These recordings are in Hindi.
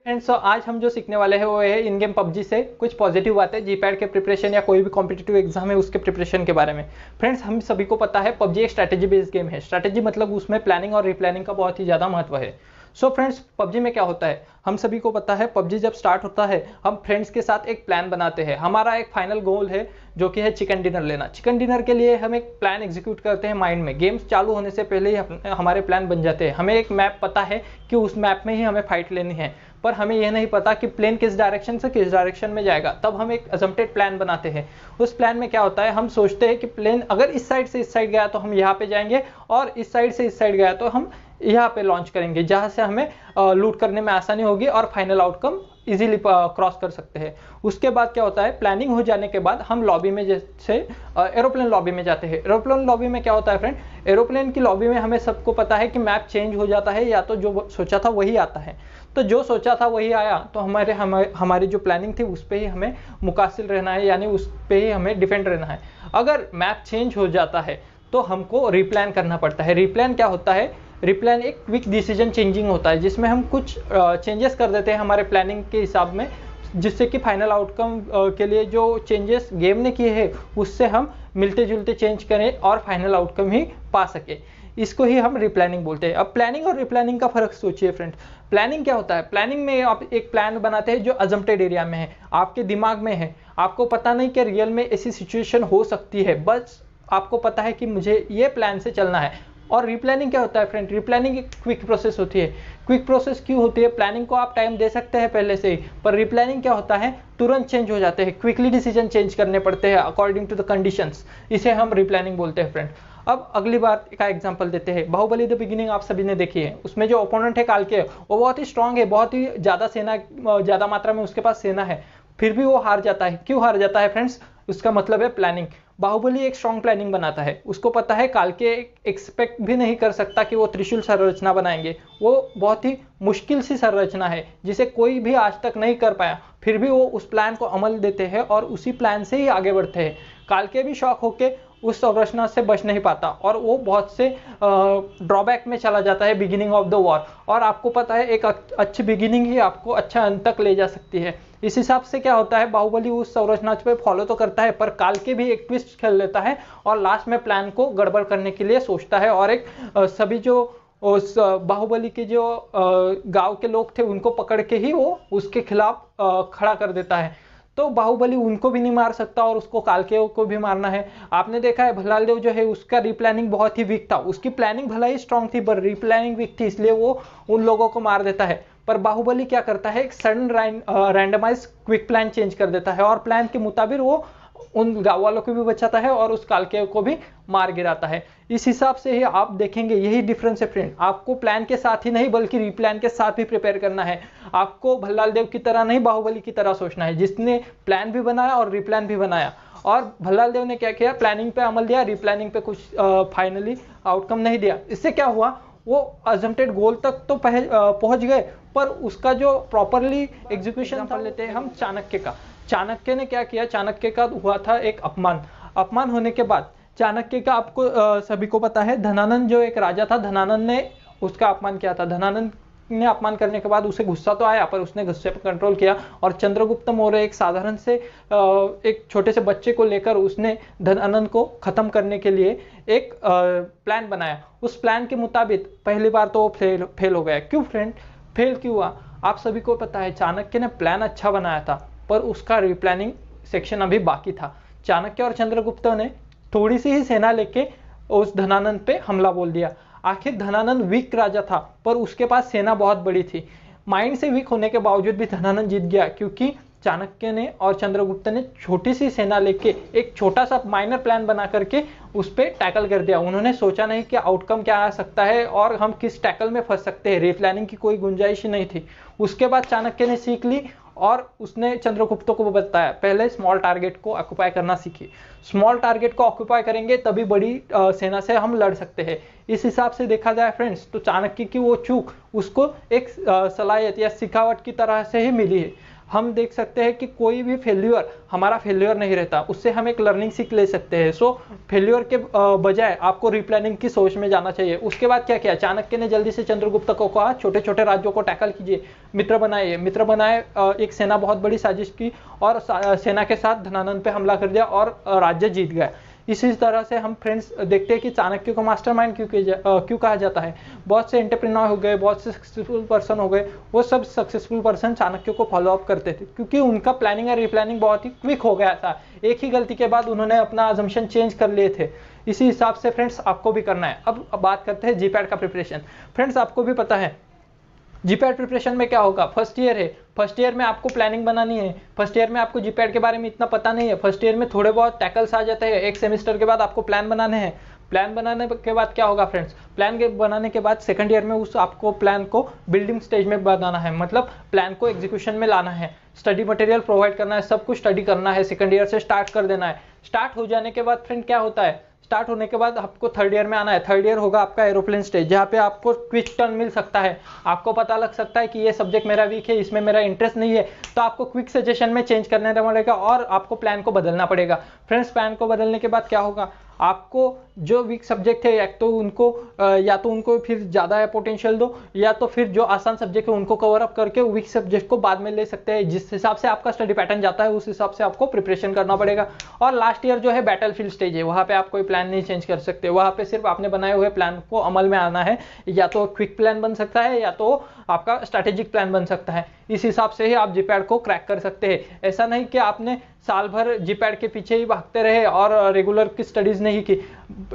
फ्रेंड्स, तो आज हम जो सीखने वाले हैं वो है इन गेम पबजी से कुछ पॉजिटिव बातें जीपैड के प्रिपरेशन या कोई भी कॉम्पिटिटिव एग्जाम है उसके प्रिपरेशन के बारे में। फ्रेंड्स, हम सभी को पता है पबजी एक स्ट्रैटेजी बेस्ड गेम है। स्ट्रैटेजी मतलब उसमें प्लानिंग और रिप्लानिंग का बहुत ही ज़्यादा महत्व है। सो फ्रेंड्स, पबजी में क्या होता है, हम सभी को पता है पबजी जब स्टार्ट होता है हम फ्रेंड्स के साथ एक प्लान बनाते हैं। हमारा एक फाइनल गोल है जो कि है चिकन डिनर लेना। चिकन डिनर के लिए हम एक प्लान एग्जीक्यूट करते हैं माइंड में। गेम्स चालू होने से पहले ही हमारे प्लान बन जाते हैं। हमें एक मैप पता है कि उस मैप में ही हमें फाइट लेनी है, पर हमें यह नहीं पता कि प्लेन किस डायरेक्शन से किस डायरेक्शन में जाएगा। तब हम एक अजम्प्टेड प्लान बनाते हैं। उस प्लान में क्या होता है, हम सोचते हैं कि प्लेन अगर इस साइड से इस साइड गया तो हम यहाँ पे जाएंगे, और इस साइड से इस साइड गया तो हम यहाँ पे लॉन्च करेंगे, जहाँ से हमें लूट करने में आसानी होगी और फाइनल आउटकम इजीली क्रॉस कर सकते हैं। उसके बाद क्या होता है, प्लानिंग हो जाने के बाद हम लॉबी में जैसे एरोप्लेन लॉबी में जाते हैं। एरोप्लेन लॉबी में क्या होता है फ्रेंड, एरोप्लेन की लॉबी में हमें सबको पता है कि मैप चेंज हो जाता है, या तो जो सोचा था वही आता है। तो जो सोचा था वही आया, तो हमारी जो प्लानिंग थी उस पर ही हमें मुकासिल रहना है, यानी उस पर ही हमें डिफेंड रहना है। अगर मैप चेंज हो जाता है तो हमको रिप्लान करना पड़ता है। रिप्लान क्या होता है, रिप्लान एक क्विक डिसीजन चेंजिंग होता है, जिसमें हम कुछ चेंजेस कर देते हैं हमारे प्लानिंग के हिसाब में, जिससे कि फाइनल आउटकम के लिए जो चेंजेस गेम ने किए हैं उससे हम मिलते जुलते चेंज करें और फाइनल आउटकम ही पा सके। इसको ही हम रिप्लानिंग बोलते हैं। अब प्लानिंग और रिप्लानिंग का फर्क सोचिए फ्रेंड्स। प्लानिंग क्या होता है, प्लानिंग में आप एक प्लान बनाते हैं जो अजम्प्टेड एरिया में है, आपके दिमाग में है, आपको पता नहीं कि रियल में ऐसी सिचुएशन हो सकती है, बस आपको पता है कि मुझे ये प्लान से चलना है। और रिप्लानिंग क्या होता है फ्रेंड, रिप्लानिंग एक क्विक प्रोसेस होती है। क्विक प्रोसेस क्यों होती है, प्लानिंग को आप टाइम दे सकते हैं पहले से ही, पर रिप्लानिंग क्या होता है, तुरंत चेंज हो जाते हैं, क्विकली डिसीजन चेंज करने पड़ते हैं अकॉर्डिंग टू द कंडीशंस। इसे हम रिप्लानिंग बोलते हैं फ्रेंड। अब अगली बार का एग्जांपल देते हैं। बाहुबली द बिगिनिंग आप सभी ने देखी है। उसमें जो ओपोनेंट है कालके, वो बहुत ही स्ट्रांग है, बहुत ही ज्यादा मात्रा में उसके पास सेना है, फिर भी वो हार जाता है। क्यों हार जाता है फ्रेंड्स, उसका मतलब है प्लानिंग। बाहुबली एक स्ट्रॉन्ग प्लानिंग बनाता है, उसको पता है कालके एक्सपेक्ट भी नहीं कर सकता कि वो त्रिशूल संरचना बनाएंगे। वो बहुत ही मुश्किल सी संरचना है जिसे कोई भी आज तक नहीं कर पाया, फिर भी वो उस प्लान को अमल देते हैं और उसी प्लान से ही आगे बढ़ते हैं। कालके भी शॉक होके उस संरचना से बच नहीं पाता और वो बहुत से ड्रॉबैक में चला जाता है बिगिनिंग ऑफ द वॉर। और आपको पता है एक अच्छी बिगिनिंग ही आपको अच्छा अंत तक ले जा सकती है। इस हिसाब से क्या होता है, बाहुबली उस संरचना पे फॉलो तो करता है, पर कालके भी एक ट्विस्ट खेल लेता है और लास्ट में प्लान को गड़बड़ करने के लिए सोचता है, और एक सभी जो उस बाहुबली के जो गांव के लोग थे उनको पकड़ के ही वो उसके खिलाफ खड़ा कर देता है। तो बाहुबली उनको भी नहीं मार सकता और उसको कालके को भी मारना है। आपने देखा है भल्लाल देव जो है उसका रिप्लानिंग बहुत ही वीक था। उसकी प्लानिंग भला ही स्ट्रांग थी पर रिप्लानिंग वीक थी, इसलिए वो उन लोगों को मार देता है। पर बाहुबली क्या करता है, एक sudden randomise quick plan change कर देता है और प्लान के मुताबिक वो उन गांव वालों को भी बचाता है और उस कालके को भी मार गिराता है। इस हिसाब से ही आप देखेंगे यही डिफरेंस है फ्रेंड। आपको प्लान के साथ ही नहीं बल्कि रिप्लान के साथ भी प्रिपेयर करना है। आपको भल्लाल देव की तरह नहीं बाहुबली की तरह सोचना है, जिसने प्लान भी बनाया और रिप्लान भी बनाया। और भल्लाल देव ने क्या किया, प्लानिंग पे अमल दिया, रिप्लानिंग पे कुछ फाइनली आउटकम नहीं दिया। इससे क्या हुआ, वो अजम्प्टेड गोल तक तो पहुंच गए, पर उसका जो प्रॉपरली एग्जीक्यूशन था। लेते हैं हम चाणक्य का। चाणक्य ने क्या किया, चाणक्य का हुआ था एक अपमान होने के बाद चाणक्य का आपको सभी को पता है, धनानंद जो एक राजा था, धनानंद ने उसका अपमान किया था। धनानंद ने अपमान करने के बाद उसे गुस्सा तो आया, पर उसने गुस्से पर कंट्रोल किया और चंद्रगुप्त मौर्य एक साधारण से एक छोटे से बच्चे को लेकर उसने धनानंद को खत्म करने के लिए एक प्लान बनाया। उस प्लान के मुताबिक पहली बार तो वो फेल हो गया। क्यों फ्रेंड, फेल क्यों हुआ, आप सभी को पता है। चाणक्य ने प्लान अच्छा बनाया था पर उसका रिप्लानिंग सेक्शन अभी बाकी था। चाणक्य और चंद्रगुप्त ने थोड़ी सी ही सेना लेके उस धनानंद पे हमला बोल दिया। आखिर धनानंद वीक राजा था पर उसके पास सेना बहुत बड़ी थी। माइंड से वीक होने के बावजूद भी धनानंद जीत गया, क्योंकि चाणक्य ने और चंद्रगुप्त ने छोटी सी सेना लेके एक छोटा सा माइनर प्लान बना करके उस पर टैकल कर दिया। उन्होंने सोचा नहीं कि आउटकम क्या आ सकता है और हम किस टैकल में फंस सकते हैं। रिप्लानिंग की कोई गुंजाइश ही नहीं थी। उसके बाद चाणक्य ने सीख ली और उसने चंद्रगुप्त को बताया, पहले स्मॉल टारगेट को ऑक्युपाई करना सीखिए। स्मॉल टारगेट को ऑक्युपाई करेंगे तभी बड़ी सेना से हम लड़ सकते हैं। इस हिसाब से देखा जाए फ्रेंड्स तो चाणक्य की वो चूक उसको एक सलाहियत या सिखावट की तरह से ही मिली है। हम देख सकते हैं कि कोई भी फेल्यूर हमारा फेल्यूर नहीं रहता, उससे हम एक लर्निंग सीख ले सकते हैं। सो फेल्यूर के बजाय आपको रिप्लानिंग की सोच में जाना चाहिए। उसके बाद क्या किया, चाणक्य ने जल्दी से चंद्रगुप्त को कहा छोटे छोटे राज्यों को टैकल कीजिए, मित्र बनाए, एक सेना बहुत बड़ी साजिश की और सेना के साथ धनानंद पे हमला कर दिया और राज्य जीत गया। इसी तरह से हम फ्रेंड्स देखते हैं कि चाणक्य को मास्टरमाइंड क्यों कहा जाता है। बहुत से एंटरप्रेन्योर हो गए, बहुत से सक्सेसफुल पर्सन हो गए, वो सब सक्सेसफुल पर्सन चाणक्य को फॉलो अप करते थे क्योंकि उनका प्लानिंग और रिप्लानिंग बहुत ही क्विक हो गया था। एक ही गलती के बाद उन्होंने अपना अजम्पशन चेंज कर लिए थे। इसी हिसाब से फ्रेंड्स आपको भी करना है। अब बात करते हैं जीपैट का प्रिपरेशन। फ्रेंड्स आपको भी पता है जीपैट प्रिपरेशन में क्या होगा, फर्स्ट ईयर है, फर्स्ट ईयर में आपको प्लानिंग बनानी है। फर्स्ट ईयर में आपको जीपैट के बारे में इतना पता नहीं है, फर्स्ट ईयर में थोड़े बहुत टैकल्स आ जाते हैं। एक सेमेस्टर के बाद आपको प्लान बनाने हैं। प्लान बनाने के बाद क्या होगा फ्रेंड्स, प्लान के बनाने के बाद सेकंड ईयर में उस आपको प्लान को बिल्डिंग स्टेज में बनाना है, मतलब प्लान को एग्जीक्यूशन में लाना है, स्टडी मटेरियल प्रोवाइड करना है, सब कुछ स्टडी करना है, सेकंड ईयर से स्टार्ट कर देना है। स्टार्ट हो जाने के बाद फ्रेंड क्या होता है, स्टार्ट होने के बाद आपको थर्ड ईयर में आना है। थर्ड ईयर होगा आपका एरोप्लेन स्टेज, जहाँ पे आपको क्विक टर्न मिल सकता है। आपको पता लग सकता है कि ये सब्जेक्ट मेरा वीक है, इसमें मेरा इंटरेस्ट नहीं है, तो आपको क्विक सजेशन में चेंज करना पड़ेगा और आपको प्लान को बदलना पड़ेगा। फ्रेंड्स प्लान को बदलने के बाद क्या होगा, आपको जो वीक सब्जेक्ट है या तो उनको फिर ज़्यादा पोटेंशियल दो, या तो फिर जो आसान सब्जेक्ट है उनको कवर अप करके वीक सब्जेक्ट को बाद में ले सकते हैं। जिस हिसाब से आपका स्टडी पैटर्न जाता है उस हिसाब से आपको प्रिपरेशन करना पड़ेगा। और लास्ट ईयर जो है बैटलफील्ड स्टेज है, वहाँ पे आप कोई प्लान नहीं चेंज कर सकते। वहाँ पे सिर्फ आपने बनाए हुए प्लान को अमल में आना है, या तो क्विक प्लान बन सकता है या तो आपका स्ट्रैटेजिक प्लान बन सकता है। इस हिसाब से ही आप जीपैट को क्रैक कर सकते हैं। ऐसा नहीं कि आपने साल भर जीपैट के पीछे ही भागते रहे और रेगुलर की स्टडीज नहीं की।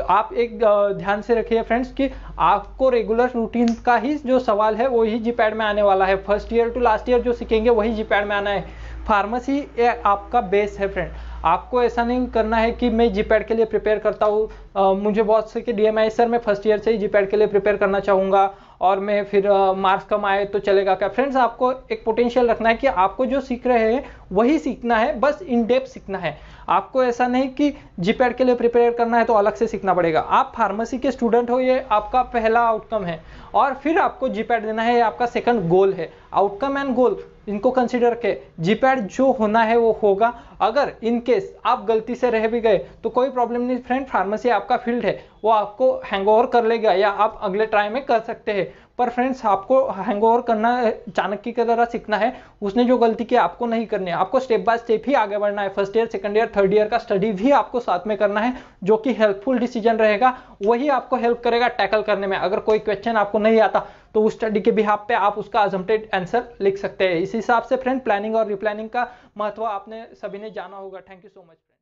आप एक ध्यान से रखिए फ्रेंड्स कि आपको रेगुलर रूटीन का ही जो सवाल है वही जीपैट में आने वाला है। First year to last year जो सीखेंगे वही जीपैट में आना है। फार्मेसी आपका बेस है फ्रेंड। आपको ऐसा नहीं करना है कि मैं जीपैट के लिए प्रिपेयर करता हूँ, मुझे बहुत से कि डीएमआई सर मैं फर्स्ट ईयर से ही जीपैट के लिए प्रिपेयर करना चाहूँगा और मैं फिर मार्क्स कम आए तो चलेगा क्या। फ्रेंड्स आपको एक पोटेंशियल रखना है कि आपको जो सीख रहे हैं वही सीखना है, बस इन डेप्थ सीखना है। आपको ऐसा नहीं कि जीपैट के लिए प्रिपेयर करना है तो अलग से सीखना पड़ेगा। आप फार्मेसी के स्टूडेंट हो, ये आपका पहला आउटकम है, और फिर आपको जीपैट देना है, ये आपका सेकंड गोल है। आउटकम एंड गोल इनको कंसीडर के जीपैट जो होना है वो होगा। अगर इन केस आप गलती से रह भी गए तो कोई प्रॉब्लम नहीं फ्रेंड, फार्मेसी आपका फील्ड है, वो आपको हैंगओवर कर लेगा या आप अगले ट्राई में कर सकते हैं। पर फ्रेंड्स आपको हैंगओवर करना चाणक्य की तरह सीखना है। उसने जो गलती की आपको नहीं करनी है, आपको स्टेप बाय स्टेप ही आगे बढ़ना है। First year, second year, third year का स्टडी भी आपको साथ में करना है, जो कि हेल्पफुल डिसीजन रहेगा। वही आपको हेल्प करेगा टैकल करने में। अगर कोई क्वेश्चन आपको नहीं आता तो उस स्टडी के बिहाफ पे आप उसका अजम्प्टेड आंसर लिख सकते हैं। इस हिसाब से फ्रेंड प्लानिंग और रिप्लानिंग का महत्व आपने सभी ने जाना होगा। Thank you so much.